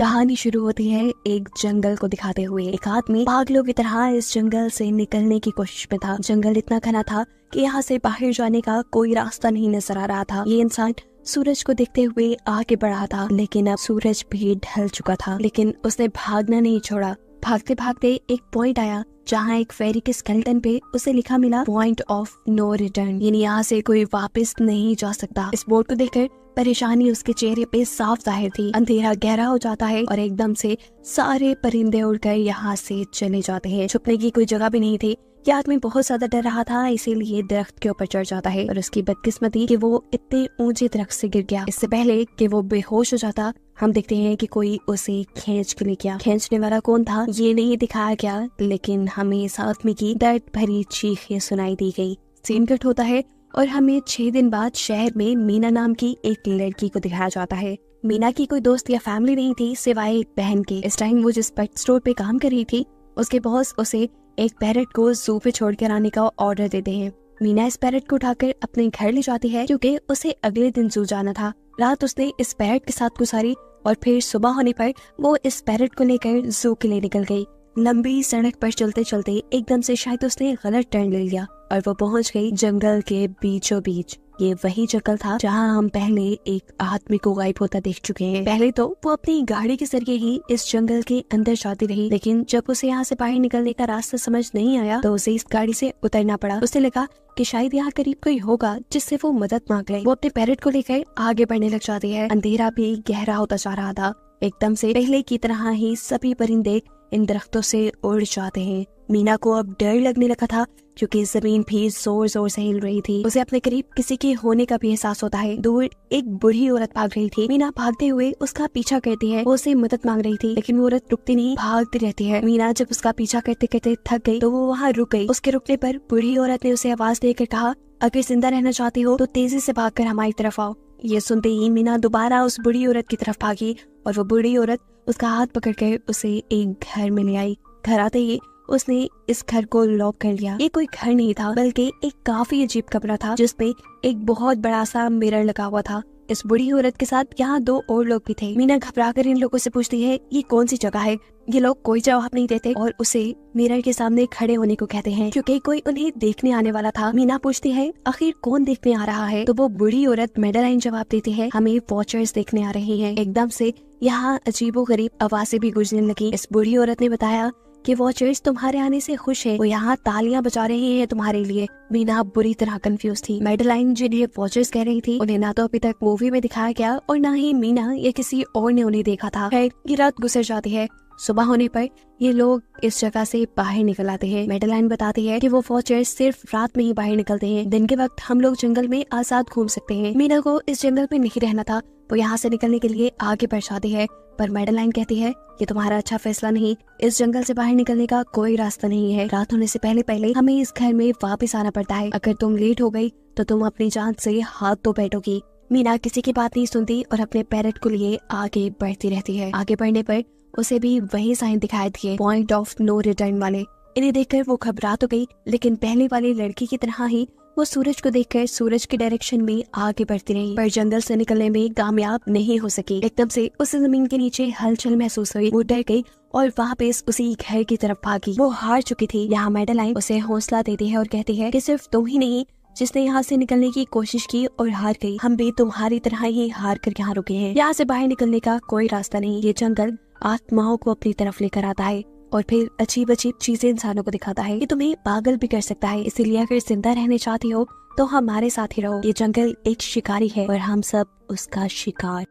कहानी शुरू होती है एक जंगल को दिखाते हुए। एक आदमी पागलों की तरह इस जंगल से निकलने की कोशिश में था। जंगल इतना घना था कि यहाँ से बाहर जाने का कोई रास्ता नहीं नजर आ रहा था। ये इंसान सूरज को देखते हुए आगे बढ़ा था, लेकिन अब सूरज भी ढल चुका था। लेकिन उसने भागना नहीं छोड़ा। भागते भागते एक पॉइंट आया जहाँ एक फेरी के स्केलेटन पे उसे लिखा मिला पॉइंट ऑफ नो रिटर्न, यानी यहाँ से कोई वापस नहीं जा सकता। इस बोर्ड को देखकर परेशानी उसके चेहरे पे साफ जाहिर थी। अंधेरा गहरा हो जाता है और एकदम से सारे परिंदे उड़कर यहाँ से चले जाते हैं। छुपने की कोई जगह भी नहीं थी। यह आदमी बहुत ज्यादा डर रहा था, इसीलिए दरख्त के ऊपर चढ़ जाता है और उसकी बदकिस्मती कि वो इतने ऊंचे दरख्त से गिर गया। इससे पहले कि वो बेहोश हो जाता, हम देखते हैं कि कोई उसे खींच के ले गया। खींचने वाला कौन था ये नहीं दिखाया गया, लेकिन हमें इस आदमी की दर्द भरी चीखें सुनाई दी गई। सीन कट होता है और हमें 6 दिन बाद शहर में मीना नाम की एक लड़की को दिखाया जाता है। मीना की कोई दोस्त या फैमिली नहीं थी सिवाय एक बहन के। इस टाइम वो जिस पेट स्टोर पे काम कर रही थी, उसके बॉस उसे एक पैरट को जू पे छोड़कर आने का ऑर्डर देते हैं। मीना इस पैरट को उठाकर अपने घर ले जाती है क्योंकि उसे अगले दिन जू जाना था। रात उसने इस पैरट के साथ गुजारी और फिर सुबह होने पर वो इस पैरट को लेकर जू के लिए निकल गई। लंबी सड़क पर चलते चलते एकदम से शायद उसने गलत टर्न ले लिया और वो पहुंच गई जंगल के बीचों बीच। ये वही जंगल था जहां हम पहले एक आदमी को गायब होता देख चुके हैं। पहले तो वो अपनी गाड़ी के जरिए ही इस जंगल के अंदर जाती रही, लेकिन जब उसे यहाँ से बाहर निकलने का रास्ता समझ नहीं आया तो उसे इस गाड़ी से उतरना पड़ा। उसे लगा कि शायद यहाँ करीब कोई होगा जिससे वो मदद मांग ले। वो अपने पैरट को लेकर आगे बढ़ने लग जाती है। अंधेरा भी गहरा होता जा रहा था। एकदम से पहले की तरह ही सभी परिंदे इन दरख्तों से उड़ जाते हैं। मीना को अब डर लगने लगा था क्योंकि जमीन भी जोर जोर से हिल रही थी। उसे अपने करीब किसी के होने का भी एहसास होता है। दूर एक बूढ़ी औरत भाग रही थी। मीना भागते हुए उसका पीछा करती है। वो उसे मदद मांग रही थी, लेकिन वो औरत रुकती नहीं, भागती रहती है। मीना जब उसका पीछा करते करते थक गई तो वो वहाँ रुक गई। उसके रुकने पर बूढ़ी औरत ने उसे आवाज देकर कहा, अगर जिंदा रहना चाहती हो तो तेजी से भागकर हमारी तरफ आओ। ये सुनते ही मीना दोबारा उस बूढ़ी औरत की तरफ भागी और वो बूढ़ी औरत उसका हाथ पकड़कर उसे एक घर में ले आई। घर आते ही उसने इस घर को लॉक कर लिया। ये कोई घर नहीं था बल्कि एक काफी अजीब कमरा था जिसपे एक बहुत बड़ा सा मिरर लगा हुआ था। इस बूढ़ी औरत के साथ यहाँ 2 और लोग भी थे। मीना घबराकर इन लोगों से पूछती है ये कौन सी जगह है। ये लोग कोई जवाब नहीं देते और उसे मिरर के सामने खड़े होने को कहते हैं क्योंकि कोई उन्हें देखने आने वाला था। मीना पूछती है आखिर कौन देखने आ रहा है, तो वो बूढ़ी औरत मेडेलाइन जवाब देती है हमें वॉचर्स देखने आ रहे हैं। एकदम से यहाँ अजीबोगरीब आवाजें भी गूंजने लगी। इस बूढ़ी औरत ने बताया कि वॉचर्स तुम्हारे आने से खुश है, वो यहाँ तालियां बजा रहे हैं तुम्हारे लिए। मीना बुरी तरह कंफ्यूज थी। मेडेलाइन जिन्हें वॉचर्स कह रही थी उन्हें ना तो अभी तक मूवी में दिखाया गया और ना ही मीना या किसी और ने उन्हें देखा था। ये रात गुजर जाती है। सुबह होने पर ये लोग इस जगह से बाहर निकल आते हैं। मेडेलाइन बताती है कि वो वॉचर्स सिर्फ रात में ही बाहर निकलते हैं, दिन के वक्त हम लोग जंगल में आजाद घूम सकते हैं। मीना को इस जंगल में नहीं रहना था, वो यहाँ से निकलने के लिए आगे बढ़ जाती है, पर मेडेलाइन कहती है ये तुम्हारा अच्छा फैसला नहीं, इस जंगल से बाहर निकलने का कोई रास्ता नहीं है। रात होने से पहले पहले हमें इस घर में वापस आना पड़ता है। अगर तुम लेट हो गई तो तुम अपनी जान से हाथ तो बैठोगी। मीना किसी की बात नहीं सुनती और अपने पैरट को लिए आगे बढ़ती रहती है। आगे बढ़ने पर उसे भी वही साइन दिखाई दिए, पॉइंट ऑफ नो रिटर्न वाले। इन्हें देखकर वो घबरा तो गई, लेकिन पहले वाली लड़की की तरह ही वो सूरज को देखकर सूरज की डायरेक्शन में आगे बढ़ती रही, पर जंगल से निकलने में कामयाब नहीं हो सकी। एकदम से उसे जमीन के नीचे हलचल महसूस हुई। वो डर गई और वापस उसी घर की तरफ भागी। वो हार चुकी थी। यहाँ मेडेलाइन उसे हौसला देती है और कहती है कि सिर्फ तुम ही नहीं जिसने यहाँ से निकलने की कोशिश की और हार गई, हम भी तुम्हारी तरह ही हार कर यहाँ रुके हैं। यहाँ से बाहर निकलने का कोई रास्ता नहीं। ये जंगल आत्माओं को अपनी तरफ लेकर आता है और फिर अजीब अजीब चीजें इंसानों को दिखाता है। ये तुम्हें पागल भी कर सकता है, इसीलिए अगर जिंदा रहने चाहती हो तो हमारे साथ ही रहो। ये जंगल एक शिकारी है और हम सब उसका शिकार।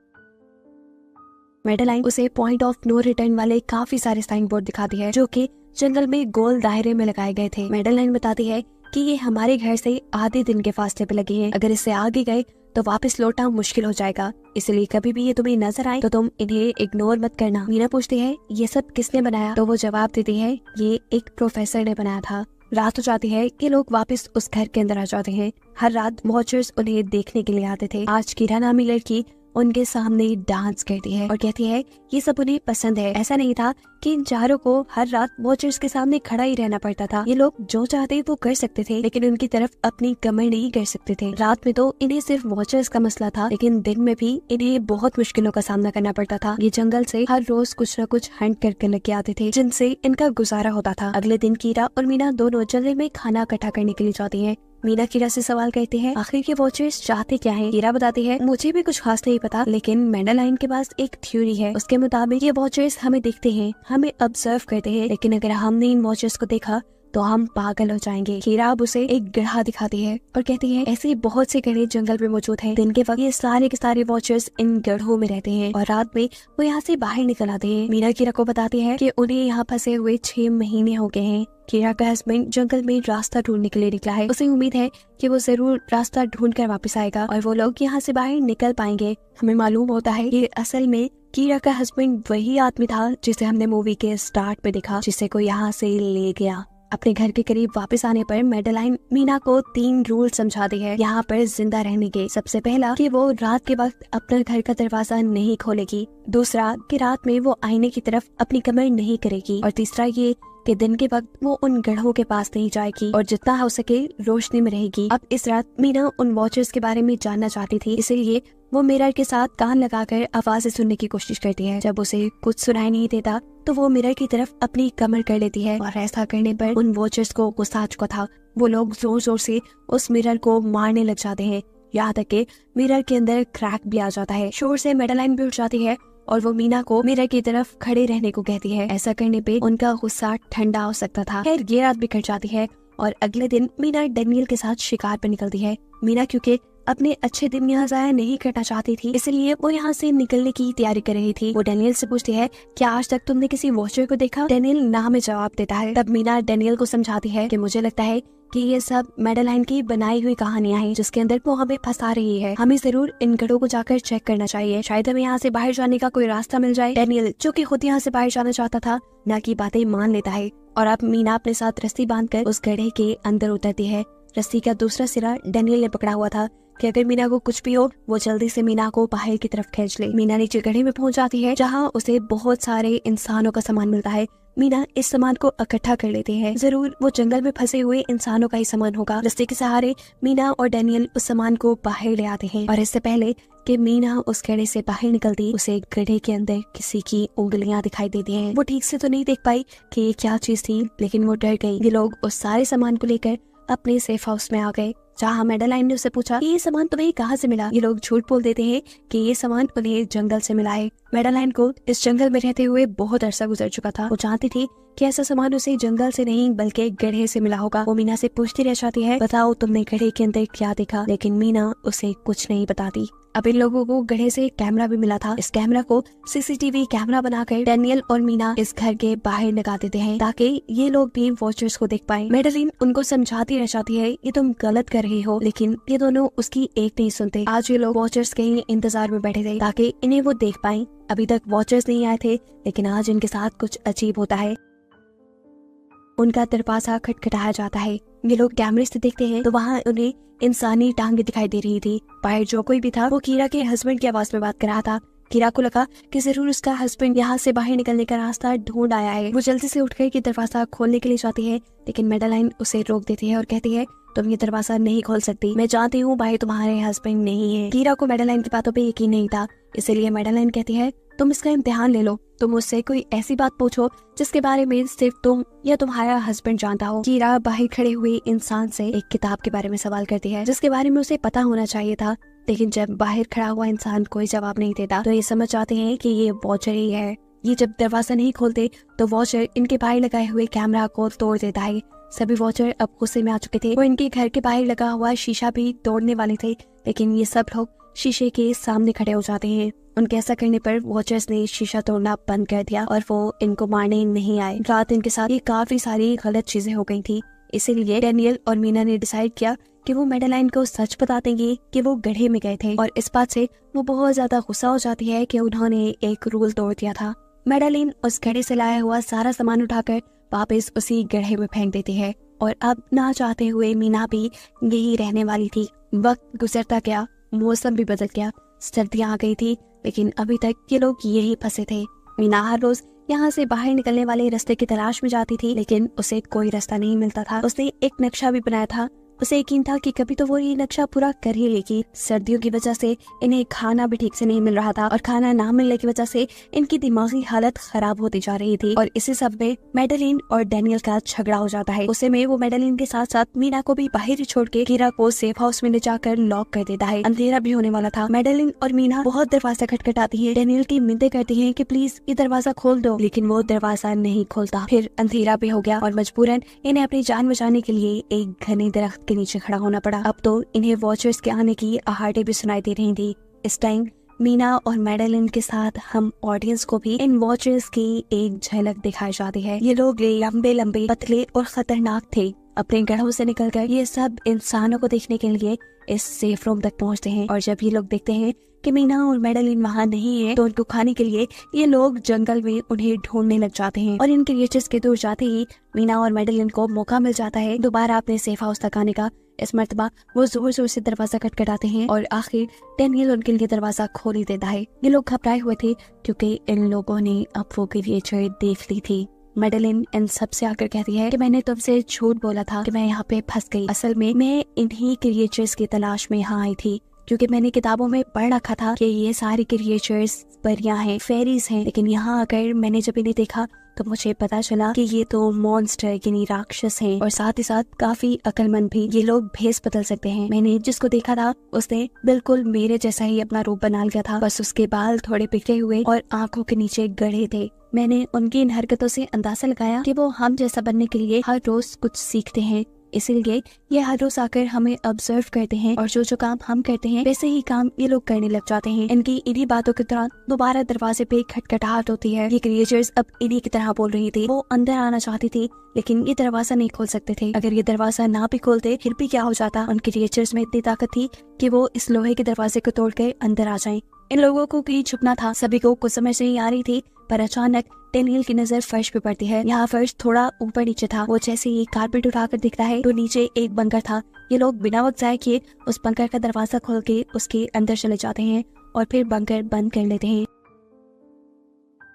मेडेलाइन उसे पॉइंट ऑफ नो रिटर्न वाले काफी सारे साइन बोर्ड दिखाती है जो कि जंगल में गोल दायरे में लगाए गए थे। मेडेलाइन बताती है कि ये हमारे घर से आधे दिन के फासले पे लगे हैं, अगर इससे आगे गए तो वापस लौटना मुश्किल हो जाएगा, इसलिए कभी भी ये तुम्हें नजर आए तो तुम इन्हें इग्नोर मत करना। मीना पूछती है ये सब किसने बनाया, तो वो जवाब देती है ये एक प्रोफेसर ने बनाया था। रात हो जाती है कि लोग वापस उस घर के अंदर आ जाते हैं। हर रात वॉचर्स उन्हें देखने के लिए आते थे। आज कीरा नामी लड़की उनके सामने डांस करती है और कहती है ये सब उन्हें पसंद है। ऐसा नहीं था कि इन चारों को हर रात वॉचर्स के सामने खड़ा ही रहना पड़ता था। ये लोग जो चाहते वो कर सकते थे, लेकिन उनकी तरफ अपनी कमर नहीं कर सकते थे। रात में तो इन्हें सिर्फ वॉचर्स का मसला था, लेकिन दिन में भी इन्हें बहुत मुश्किलों का सामना करना पड़ता था। ये जंगल से हर रोज कुछ न कुछ हंट करके लेके आते थे, जिनसे इनका गुजारा होता था। अगले दिन कीरा और मीना दोनों जंगल में खाना इकट्ठा करने के लिए जाती है। मीना कीरा से सवाल करते हैं आखिर के वॉचर्स चाहते क्या हैं? कीरा बताती है मुझे भी कुछ खास नहीं पता, लेकिन मैडेलाइन के पास एक थ्योरी है। उसके मुताबिक ये वॉचर्स हमें देखते हैं, हमें ऑब्जर्व करते हैं, लेकिन अगर हमने इन वॉचर्स को देखा तो हम पागल हो जाएंगे। कीरा अब उसे एक गधा दिखाती है और कहती है ऐसे बहुत से गधे जंगल में मौजूद हैं। दिन के वक्त ये सारे के सारे वॉचर्स इन गढ़ों में रहते हैं और रात में वो यहाँ से बाहर निकल आते हैं। मीना कीरा को बताती है कि उन्हें यहाँ फंसे हुए 6 महीने हो गए हैं। कीरा का हस्बैंड जंगल में रास्ता ढूंढने के लिए निकला है। उसे उम्मीद है कि वो जरूर रास्ता ढूंढ कर वापस आएगा और वो लोग यहाँ से बाहर निकल पाएंगे। हमें मालूम होता है कि असल में कीरा का हस्बैंड वही आदमी था जिसे हमने मूवी के स्टार्ट पे देखा, जिसे को यहाँ से ले गया। अपने घर के करीब वापस आने पर मैडेलाइन मीना को 3 रूल समझाती है यहाँ पर जिंदा रहने के। सबसे पहला कि वो रात के वक्त अपने घर का दरवाजा नहीं खोलेगी। दूसरा कि रात में वो आईने की तरफ अपनी कमर नहीं करेगी। और तीसरा ये कि दिन के वक्त वो उन गढ़ों के पास नहीं जाएगी और जितना हो सके रोशनी में रहेगी। अब इस रात मीना उन वॉचर्स के बारे में जानना चाहती थी, इसीलिए वो मिरर के साथ कान लगाकर आवाजें सुनने की कोशिश करती है। जब उसे कुछ सुनाई नहीं देता तो वो मिरर की तरफ अपनी कमर कर लेती है और ऐसा करने पर उन वॉचर्स को गुस्सा आ चुका था। वो लोग जोर जोर से उस मिरर को मारने लग जाते हैं, यहाँ तक कि मिरर के अंदर क्रैक भी आ जाता है। शोर से मैडेलाइन भी उठ जाती है और वो मीना को मिरर की तरफ खड़े रहने को कहती है। ऐसा करने पे उनका गुस्सा ठंडा हो सकता था। खैर ये रात भी कट जाती है और अगले दिन मीना डैनियल के साथ शिकार पर निकलती है। मीना क्योंकि अपने अच्छे दिन यहाँ जाया नहीं करना चाहती थी, इसलिए वो यहाँ से निकलने की तैयारी कर रही थी। वो डैनियल से पूछती है क्या आज तक तुमने किसी वॉचर को देखा? डैनियल ना में जवाब देता है। तब मीना डैनियल को समझाती है कि मुझे लगता है कि ये सब मैडेलाइन की बनाई हुई कहानियां हैं, जिसके अंदर वो हमें फंसा रही है। हमें जरूर इन गढ़ों को जाकर चेक करना चाहिए, शायद हमें यहाँ से बाहर जाने का कोई रास्ता मिल जाए। डैनियल जो कि खुद यहाँ से बाहर जाना चाहता था, ना की बातें मान लेता है और अब मीना अपने साथ रस्सी बांधकर उस गड्ढे के अंदर उतरती है। रस्सी का दूसरा सिरा डैनियल ने पकड़ा हुआ था कि अगर मीना को कुछ भी हो वो जल्दी से मीना को बाहर की तरफ खींच ले। मीना नीचे गड्ढे में पहुंच जाती है जहां उसे बहुत सारे इंसानों का सामान मिलता है। मीना इस सामान को इकट्ठा कर लेती है, जरूर वो जंगल में फंसे हुए इंसानों का ही सामान होगा। रस्ते के सहारे मीना और डैनियल उस सामान को बाहर ले आते हैं और इससे पहले कि मीना उस गड्ढे से बाहर निकलती, उसे गड्ढे के अंदर किसी की उंगलियां दिखाई देती हैं। वो ठीक से तो नहीं देख पाई कि ये क्या चीज थी, लेकिन वो डर गई। ये लोग उस सारे सामान को लेकर अपने सेफ हाउस में आ गए, जहाँ मैडेलाइन ने उससे पूछा ये सामान तुम्हें कहाँ से मिला? ये लोग झूठ बोल देते हैं कि ये सामान उन्हें जंगल से मिला है। मैडेलाइन को इस जंगल में रहते हुए बहुत अरसा गुजर चुका था। वो जानती थी कि ऐसा सामान उसे जंगल से नहीं बल्कि गड्ढे से मिला होगा। वो मीना से पूछती रह जाती है बताओ तुमने गड्ढे के अंदर क्या देखा, लेकिन मीना उसे कुछ नहीं बताती। अब इन लोगों को गड्ढे से कैमरा भी मिला था। इस कैमरा को सीसीटीवी कैमरा बनाकर डैनियल और मीना इस घर के बाहर लगा देते हैं ताकि ये लोग भी वॉचर्स को देख पाएं। मैडेलाइन उनको समझाती रह जाती है ये तुम गलत कर रही हो, लेकिन ये दोनों उसकी एक नहीं सुनते। आज ये लोग वॉचर्स के इंतजार में बैठे थे ताकि इन्हें वो देख पाएं। अभी तक वॉचर्स नहीं आए थे, लेकिन आज इनके साथ कुछ अजीब होता है। उनका दरवाजा खटखटाया जाता है। ये लोग कैमरे से देखते हैं तो वहाँ उन्हें इंसानी टांगे दिखाई दे रही थी। बाहर जो कोई भी था वो कीरा के हस्बैंड की आवाज में बात कर रहा था। कीरा को लगा कि जरूर उसका हस्बैंड यहाँ से बाहर निकलने का रास्ता ढूंढ आया है। वो जल्दी से उठकर के दरवाजा खोलने के लिए जाती है, लेकिन मैडेलाइन उसे रोक देती है और कहती है तुम ये दरवाजा नहीं खोल सकती, मैं जानती हूँ भाई तुम्हारे हस्बैंड नहीं है। कीरा को मैडेलाइन की बातों पे यकीन नहीं था, इसीलिए मैडेलाइन कहती है तुम इसका इम्तिहान ले लो, तुम मुझसे कोई ऐसी बात पूछो जिसके बारे में सिर्फ तुम या तुम्हारा हस्बैंड जानता हो। कीरा बाहर खड़े हुए इंसान से एक किताब के बारे में सवाल करती है जिसके बारे में उसे पता होना चाहिए था, लेकिन जब बाहर खड़ा हुआ इंसान कोई जवाब नहीं देता तो ये समझ जाते हैं कि ये वॉचर ही है। ये जब दरवाजा नहीं खोलते तो वॉचर इनके बाहर लगाए हुए कैमरा को तोड़ देता है। सभी वॉचर अब गुस्से में आ चुके थे। वो इनके घर के बाहर लगा हुआ शीशा भी तोड़ने वाले थे, लेकिन ये सब लोग शीशे के सामने खड़े हो जाते हैं। उनके ऐसा करने पर वॉचर्स ने शीशा तोड़ना बंद कर दिया और वो इनको मारने नहीं आए। रात इनके साथ ये काफी सारी गलत चीजें हो गई थी, इसीलिए डैनियल और मीना ने डिसाइड किया कि वो मैडेलाइन को सच बता देंगे कि वो गड्ढे में गए थे। और इस बात से वो बहुत ज्यादा गुस्सा हो जाती है कि उन्होंने एक रूल तोड़ दिया था। मैडेलाइन उस गड्ढे से लाया हुआ सारा सामान उठाकर वापस उसी गड्ढे में फेंक देती है और अब ना चाहते हुए मीना भी यही रहने वाली थी। वक्त गुजरता गया, मौसम भी बदल गया। सर्दियाँ आ गई थी, लेकिन अभी तक ये लोग यही फंसे थे। मीना हर रोज यहाँ से बाहर निकलने वाले रास्ते की तलाश में जाती थी, लेकिन उसे कोई रास्ता नहीं मिलता था। उसने एक नक्शा भी बनाया था। उसे यकीन था कि कभी तो वो ये नक्शा पूरा कर ही लेगी। सर्दियों की वजह से इन्हें खाना भी ठीक से नहीं मिल रहा था और खाना ना मिलने की वजह से इनकी दिमागी हालत खराब होती जा रही थी। और इसी सब में मैडेलिन और डैनियल का झगड़ा हो जाता है। उसे में वो मैडेलिन के साथ साथ मीना को भी बाहर ही छोड़ के कीरा को सेफ हाउस में ले जाकर लॉक कर देता है। अंधेरा भी होने वाला था। मैडेलिन और मीना बहुत दरवाजा खटखटाती है, डैनियल की मिन्नतें करती है कि प्लीज ये दरवाजा खोल दो, लेकिन वो दरवाजा नहीं खोलता। फिर अंधेरा भी हो गया और मजबूरन इन्हें अपनी जान बचाने के लिए एक घने दरख्त के नीचे खड़ा होना पड़ा। अब तो इन्हें वॉचर्स के आने की आहटें भी सुनाई दे रही थी। इस टाइम मीना और मैडेलिन के साथ हम ऑडियंस को भी इन वॉचर्स की एक झलक दिखाई जाती है। ये लोग लंबे लंबे, पतले और खतरनाक थे। अपने गढ़ों से निकलकर ये सब इंसानों को देखने के लिए इस सेफ रूम तक पहुंचते हैं। और जब ये लोग देखते हैं कि मीना और मैडेलिन वहाँ नहीं है, तो उनको खाने के लिए ये लोग जंगल में उन्हें ढूंढने लग जाते हैं। और इन क्रिएचर्स के दूर जाते ही मीना और मैडेलिन को मौका मिल जाता है दोबारा अपने सेफ हाउस तक आने का। इस मर्तबा वो जोर जोर से दरवाजा खटखटाते हैं और आखिर डैनियल उनके लिए दरवाजा खोल ही देता है। ये लोग घबराए हुए थे क्योंकि इन लोगों ने अब वो क्रिएचर देख ली थी। मैडेलिन इन सब से आकर कहती है कि मैंने तुमसे झूठ बोला था कि मैं यहाँ पे फंस गई। असल में मैं इन्हीं क्रिएचर्स की तलाश में यहाँ आई थी, क्योंकि मैंने किताबों में पढ़ रखा था कि ये सारी क्रिएचर्स परियां हैं, फेरीज हैं। लेकिन यहाँ आकर मैंने जब इन्हें देखा तो मुझे पता चला कि ये तो मॉन्स्टर यानी राक्षस हैं, और साथ ही साथ काफी अक्लमंद भी। ये लोग भेस बदल सकते हैं। मैंने जिसको देखा था उसने बिल्कुल मेरे जैसा ही अपना रूप बना लिया था, बस उसके बाल थोड़े बिखरे हुए और आंखों के नीचे गड़े थे। मैंने उनकी इन हरकतों से अंदाजा लगाया कि वो हम जैसा बनने के लिए हर रोज कुछ सीखते हैं, इसीलिए ये हर रोज आकर हमें ऑब्जर्व करते हैं और जो जो काम हम करते हैं वैसे ही काम ये लोग करने लग जाते हैं। इनकी इन्हीं बातों के दौरान दोबारा दरवाजे पे खटखटाहट होती है। ये क्रिएचर्स अब इन्हीं की तरह बोल रही थी। वो अंदर आना चाहती थी, लेकिन ये दरवाजा नहीं खोल सकते थे। अगर ये दरवाजा ना भी खोलते फिर भी क्या हो जाता। उन क्रिएचर्स में इतनी ताकत थी कि वो इस लोहे के दरवाजे को तोड़कर अंदर आ जाएं। इन लोगों को कहीं छुपना था। सभी को कुछ समझ नहीं आ रही थी, पर अचानक डैनियल की नजर फर्श पे पड़ती है। यहाँ फर्श थोड़ा ऊपर नीचे था। वो जैसे ही कारपेट उठाकर दिखता है तो नीचे एक बंकर था। ये लोग बिना वक्त जाए किए उस बंकर का दरवाजा खोल के उसके अंदर चले जाते हैं और फिर बंकर बंद कर लेते हैं।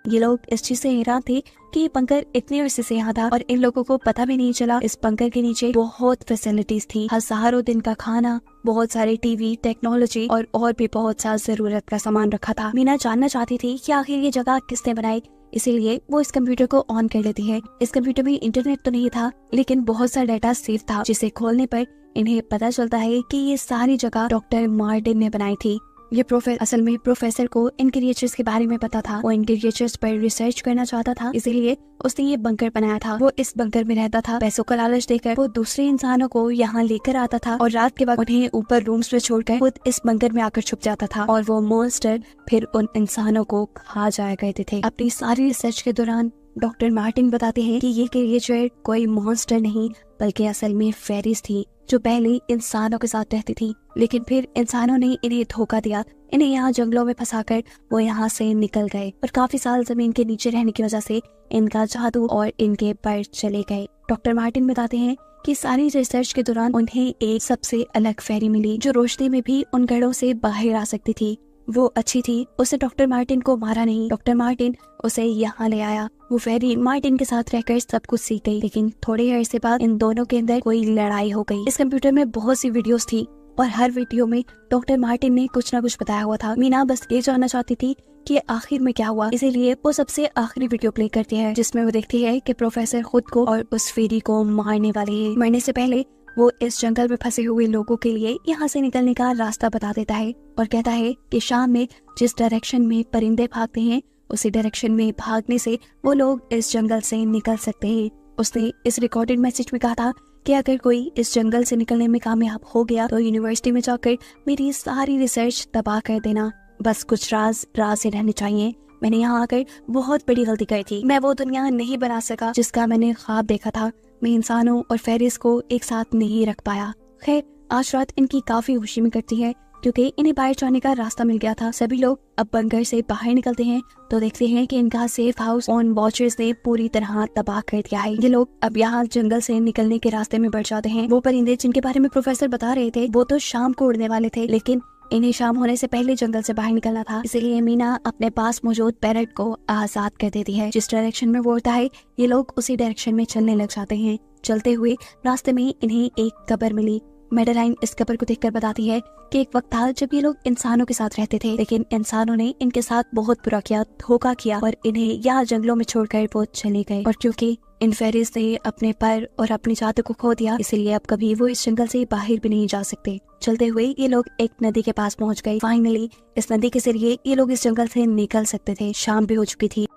ये लोग इस चीज से हैरान थे कि ये बंकर इतने अरसे से यहाँ था और इन लोगों को पता भी नहीं चला। इस बंकर के नीचे बहुत फैसिलिटीज थी, हजारों दिन का खाना, बहुत सारे टीवी, टेक्नोलॉजी और भी बहुत सा जरूरत का सामान रखा था। मीना जानना चाहती थी कि आखिर ये जगह किसने बनाई, इसीलिए वो इस कंप्यूटर को ऑन कर लेती है। इस कंप्यूटर में इंटरनेट तो नहीं था, लेकिन बहुत सा डाटा सेव था, जिसे खोलने पर इन्हें पता चलता है कि ये सारी जगह डॉक्टर मार्टिन ने बनाई थी। ये असल में प्रोफेसर को इन क्रिएचर्स के बारे में पता था। वो इन क्रिएचर्स पर रिसर्च करना चाहता था, इसीलिए उसने ये बंकर बनाया था। वो इस बंकर में रहता था। पैसों का लालच देकर वो दूसरे इंसानों को यहाँ लेकर आता था और रात के वक्त उन्हें ऊपर रूम्स में छोड़कर खुद इस बंकर में आकर छुप जाता था और वो मॉन्स्टर फिर उन इंसानों को खा जाया करते थे। अपनी सारी रिसर्च के दौरान डॉक्टर मार्टिन बताते हैं कि ये क्रिएचर कोई मॉन्स्टर नहीं, बल्कि असल में फेरीज थी जो पहले इंसानों के साथ रहती थी, लेकिन फिर इंसानों ने इन्हें धोखा दिया। इन्हें यहाँ जंगलों में फंसाकर वो यहाँ से निकल गए और काफी साल जमीन के नीचे रहने की वजह से इनका जादू और इनके पर चले गए। डॉक्टर मार्टिन बताते हैं कि सारी रिसर्च के दौरान उन्हें एक सबसे अलग फेरी मिली जो रोशनी में भी उन गढ़ों से बाहर आ सकती थी। वो अच्छी थी, उसे डॉक्टर मार्टिन को मारा नहीं। डॉक्टर मार्टिन उसे यहाँ ले आया। वो फेरी मार्टिन के साथ रहकर सब कुछ सीख गई, लेकिन थोड़े अरसे बाद इन दोनों के अंदर कोई लड़ाई हो गई। इस कंप्यूटर में बहुत सी वीडियोस थी और हर वीडियो में डॉक्टर मार्टिन ने कुछ न कुछ बताया हुआ था। मीना बस ये जानना चाहती थी कि आखिर में क्या हुआ, इसीलिए वो सबसे आखिरी वीडियो प्ले करती है, जिसमें वो देखती है कि प्रोफेसर खुद को और उस फेरी को मारने वाले है। मरने से पहले वो इस जंगल में फंसे हुए लोगों के लिए यहाँ से निकलने का रास्ता बता देता है और कहता है कि शाम में जिस डायरेक्शन में परिंदे भागते हैं उसी डायरेक्शन में भागने से वो लोग इस जंगल से निकल सकते हैं। उसने इस रिकॉर्डेड मैसेज में कहा था कि अगर कोई इस जंगल से निकलने में कामयाब हो गया तो यूनिवर्सिटी में जाकर मेरी सारी रिसर्च तबाह कर देना। बस कुछ राज से रहने चाहिए। मैंने यहाँ आकर बहुत बड़ी गलती की थी। मैं वो दुनिया नहीं बना सका जिसका मैंने ख्वाब देखा था। मैं इंसानों और फेरिस को एक साथ नहीं रख पाया। खैर, आज रात इनकी काफी खुशी में कटती है क्योंकि इन्हें बाहर जाने का रास्ता मिल गया था। सभी लोग अब बंकर से बाहर निकलते हैं तो देखते हैं कि इनका सेफ हाउस ऑन वॉचर्स ने पूरी तरह तबाह कर दिया है। ये लोग अब यहाँ जंगल से निकलने के रास्ते में बढ़ जाते हैं। वो परिंदे जिनके बारे में प्रोफेसर बता रहे थे वो तो शाम को उड़ने वाले थे, लेकिन इन्हें शाम होने से पहले जंगल से बाहर निकलना था, इसलिए मीना अपने पास मौजूद पैरट को आजाद कर देती है। जिस डायरेक्शन में वो उड़ता है ये लोग उसी डायरेक्शन में चलने लग जाते हैं। चलते हुए रास्ते में इन्हें एक कब्र मिली। मेडेलाइन इस कब्र को देखकर बताती है कि एक वक्त था जब ये लोग इंसानों के साथ रहते थे, लेकिन इंसानों ने इनके साथ बहुत बुरा किया, धोखा किया और इन्हें यहाँ जंगलों में छोड़कर वो चले गए। और क्योंकि इन फेरीज ने अपने पर और अपनी जात को खो दिया, इसलिए अब कभी वो इस जंगल से बाहर भी नहीं जा सकते। चलते हुए ये लोग एक नदी के पास पहुंच गए। फाइनली इस नदी के जरिए ये लोग इस जंगल से निकल सकते थे। शाम भी हो चुकी थी।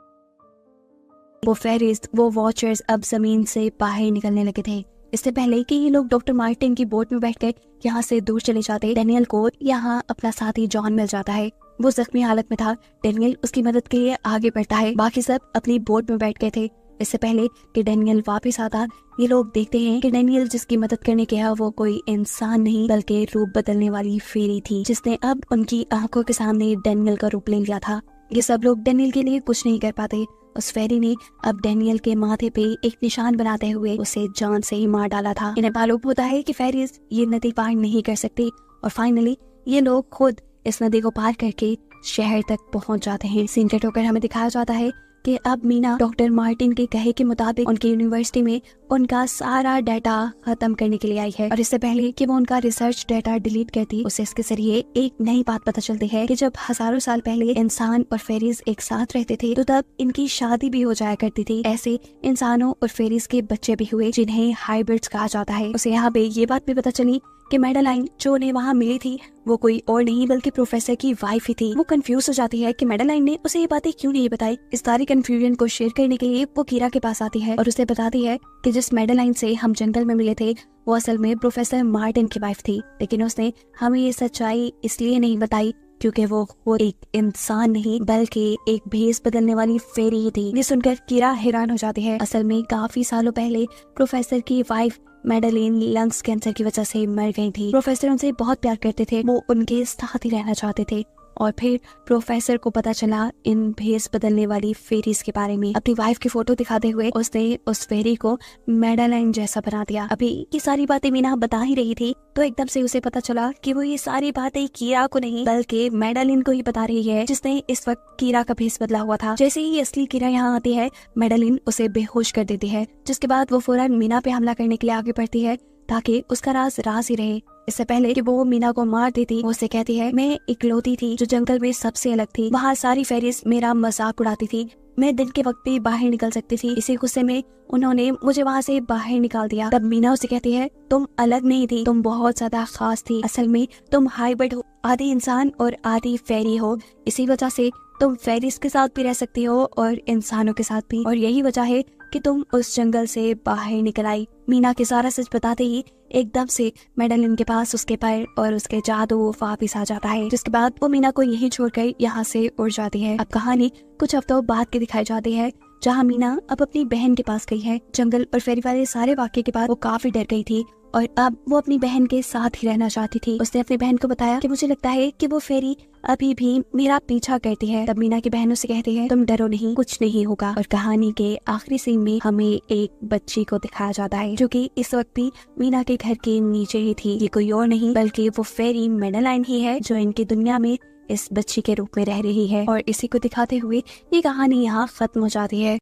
वो फेरीज, वो वॉचर्स अब जमीन से बाहर निकलने लगे थे। इससे पहले कि ये लोग डॉक्टर मार्टिन की बोट में बैठकर यहाँ से दूर चले जाते, डेनियल को यहाँ अपना साथी जॉन मिल जाता है। वो जख्मी हालत में था। डेनियल उसकी मदद के लिए आगे बढ़ता है। बाकी सब अपनी बोट में बैठ गए थे। इससे पहले कि डेनियल वापस आता, ये लोग देखते हैं कि डेनियल जिसकी मदद करने गया वो कोई इंसान नहीं बल्कि रूप बदलने वाली फेरी थी, जिसने अब उनकी आंखों के सामने डेनियल का रूप ले लिया था। ये सब लोग डेनियल के लिए कुछ नहीं कर पाते। उस फेरी ने अब डेनियल के माथे पे एक निशान बनाते हुए उसे जान से ही मार डाला था। इन्हें मालूम होता है कि फेरीज ये नदी पार नहीं कर सकती और फाइनली ये लोग खुद इस नदी को पार करके शहर तक पहुंच जाते हैं। सीन कट होकर हमें दिखाया जाता है कि अब मीना डॉक्टर मार्टिन के कहे के मुताबिक उनकी यूनिवर्सिटी में उनका सारा डाटा खत्म करने के लिए आई है। और इससे पहले कि वो उनका रिसर्च डाटा डिलीट करती, उसे इसके जरिए एक नई बात पता चलती है कि जब हजारों साल पहले इंसान और फेरीज एक साथ रहते थे तो तब इनकी शादी भी हो जाया करती थी। ऐसे इंसानों और फेरीज के बच्चे भी हुए जिन्हें हाइब्रिड्स कहा जाता है। उसे यहाँ पे ये बात भी पता चली कि मेडेलाइन जो उन्हें वहाँ मिली थी वो कोई और नहीं बल्कि प्रोफेसर की वाइफ ही थी। वो कंफ्यूज हो जाती है कि मेडेलाइन ने उसे ये बातें क्यों नहीं बताई। इस सारी कंफ्यूजन को शेयर करने के लिए वो कीरा के पास आती है और उसे बताती है कि जिस मेडेलाइन से हम जंगल में मिले थे वो असल में प्रोफेसर मार्टिन की वाइफ थी, लेकिन उसने हमें ये सच्चाई इसलिए नहीं बताई क्योंकि वो एक इंसान नहीं बल्कि एक भेस बदलने वाली फेरी ही थी। ये सुनकर कीरा हैरान हो जाती है। असल में काफी सालों पहले प्रोफेसर की वाइफ मेडेलिन लंग्स कैंसर की वजह से मर गई थी। प्रोफेसर उनसे बहुत प्यार करते थे, वो उनके साथ ही रहना चाहते थे। और फिर प्रोफेसर को पता चला इन भेस बदलने वाली फेरीज के बारे में। अपनी वाइफ की फोटो दिखाते हुए उसने उस फेरी को मेडेलाइन जैसा बना दिया। अभी ये सारी बातें मीना बता ही रही थी तो एकदम से उसे पता चला कि वो ये सारी बातें कीरा को नहीं बल्कि मेडेलिन को ही बता रही है, जिसने इस वक्त कीरा का भेस बदला हुआ था। जैसे ही असली कीरा यहाँ आती है मेडेलिन उसे बेहोश कर देती है, जिसके बाद वो फौरन मीना पे हमला करने के लिए आगे बढ़ती है ताकि उसका राज ही रहे। इससे पहले कि वो मीना को मार देती, वो उसे कहती है मैं इकलौती थी जो जंगल में सबसे अलग थी। वहाँ सारी फेरीज मेरा मजाक उड़ाती थी। मैं दिन के वक्त भी बाहर निकल सकती थी। इसी गुस्से में उन्होंने मुझे वहाँ से बाहर निकाल दिया। तब मीना उसे कहती है तुम अलग नहीं थी, तुम बहुत ज्यादा खास थी। असल में तुम हाइब्रिड हो, आधी इंसान और आधी फेरी हो। इसी वजह से तुम फेरीज के साथ भी रह सकती हो और इंसानों के साथ भी, और यही वजह है कि तुम उस जंगल से बाहर निकल आई। मीना के सारा सच बताते ही एकदम से मेडेलिन के पास उसके पर और उसके जादू वापिस आ जाता है, जिसके बाद वो मीना को यही छोड़कर यहाँ से उड़ जाती है। अब कहानी कुछ हफ्तों बाद की दिखाई जाती है जहाँ मीना अब अपनी बहन के पास गई है। जंगल और फेरी वाले सारे वाक्य के बाद वो काफी डर गई थी और अब वो अपनी बहन के साथ ही रहना चाहती थी। उसने अपनी बहन को बताया कि मुझे लगता है कि वो फेरी अभी भी मेरा पीछा करती है। तब मीना की बहन उसे कहती है तुम डरो नहीं, कुछ नहीं होगा। और कहानी के आखिरी सीन में हमें एक बच्ची को दिखाया जाता है जो कि इस वक्त भी मीना के घर के नीचे ही थी। ये कोई और नहीं बल्कि वो फेरी मेडेलाइन ही है जो इनकी दुनिया में इस बच्ची के रूप में रह रही है। और इसी को दिखाते हुए ये कहानी यहाँ खत्म हो जाती है।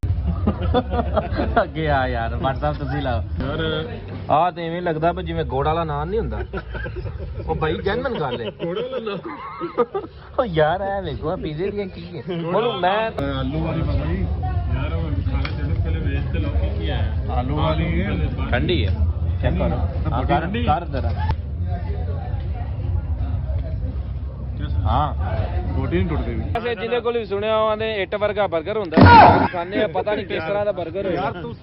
ਅੱਗੇ ਆ ਯਾਰ ਬਟ ਸਾਹਿਬ ਤੁਸੀਂ ਲਾ ਯਾਰ ਆ ਤੇ ਐਵੇਂ ਲੱਗਦਾ ਵੀ ਜਿਵੇਂ ਗੋੜ ਵਾਲਾ ਨਾਨ ਨਹੀਂ ਹੁੰਦਾ ਉਹ ਬਾਈ ਜੈਨੂਨ ਗੱਲ ਹੈ ਗੋੜ ਵਾਲਾ ਨਾਨ ਉਹ ਯਾਰ ਐ ਵੇਖੋ ਪੀਜ਼ੇ ਦੀਆਂ ਕੀ ਹੈ ਹੁਣ ਮੈਂ ਆਲੂ ਵਾਲੀ ਬਾਬਾ ਜੀ ਯਾਰ ਉਹ ਖਾਣੇ ਜਿਹੜੇ ਪਹਿਲੇ ਵੇਚ ਤੇ ਲੋਕੀ ਕੀ ਹੈ ਆਲੂ ਵਾਲੀ ਠੰਡੀ ਹੈ ਚੈੱਕ ਕਰੋ ਕਰ ਜ਼ਰਾ ਹਾਂ ਬੋਡੀ ਨਹੀਂ ਟੁੱਟਦੀ ਵੀ ਵੈਸੇ ਜਿਹਦੇ ਕੋਲ ਵੀ ਸੁਣਿਆ ਉਹਨੇ ਇੱਟ ਵਰਗਾ 버ਗਰ ਹੁੰਦਾ ਖਾਣੇ ਆ ਪਤਾ ਨਹੀਂ ਕਿਸ ਤਰ੍ਹਾਂ ਦਾ 버ਗਰ ਹੋਇਆ ਯਾਰ ਤੂੰ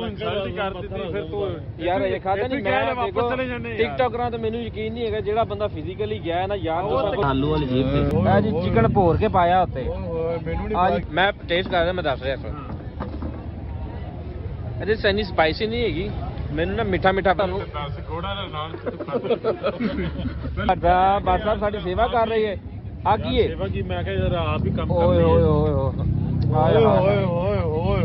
ਇਨਸਲਟ ਕਰ ਦਿੱਤੀ ਫਿਰ ਤੂੰ ਯਾਰ ਇਹ ਖਾਦਾ ਨਹੀਂ ਮੈਂ ਦੇਖੋ ਟਿਕਟੋਕਰਾਂ ਤੇ ਮੈਨੂੰ ਯਕੀਨ ਨਹੀਂ ਹੈਗਾ ਜਿਹੜਾ ਬੰਦਾ ਫਿਜ਼ੀਕਲੀ ਗਿਆ ਨਾ ਯਾਰ ਆਲੂ ਵਾਲੀ ਜੀਪ ਤੇ ਇਹ ਜੀ ਚਿਕਨ ਭੋਰ ਕੇ ਪਾਇਆ ਉੱਤੇ ਮੈਨੂੰ ਨਹੀਂ ਅੱਜ ਮੈਂ ਟੇਸਟ ਕਰਦਾ ਮੈਂ ਦੱਸ ਰਿਹਾ ਇਸ ਇਹਦੇ ਸੈਨੀ ਸਪਾਈਸੀ ਨਹੀਂ ਹੈਗੀ ਮੈਨੂੰ ਨਾ ਮਿੱਠਾ ਮਿੱਠਾ ਤੁਹਾਨੂੰ ਦੱਸ ਕੋੜਾ ਦਾ ਨਾਮ ਸਾਡਾ ਬਾਦ ਸਾਹਿਬ ਸਾਡੀ ਸੇਵਾ ਕਰ ਰਹੀ ਹੈ ਆ ਕੀ ਹੈ ਸੇਵਾ ਕੀ ਮੈਂ ਕਿਹਾ ਯਾਰ ਆਪ ਹੀ ਕੰਮ ਕਰ ਰਹੀ ਹੈ ਓਏ ਓਏ ਓਏ ਓਏ ਓਏ ਓਏ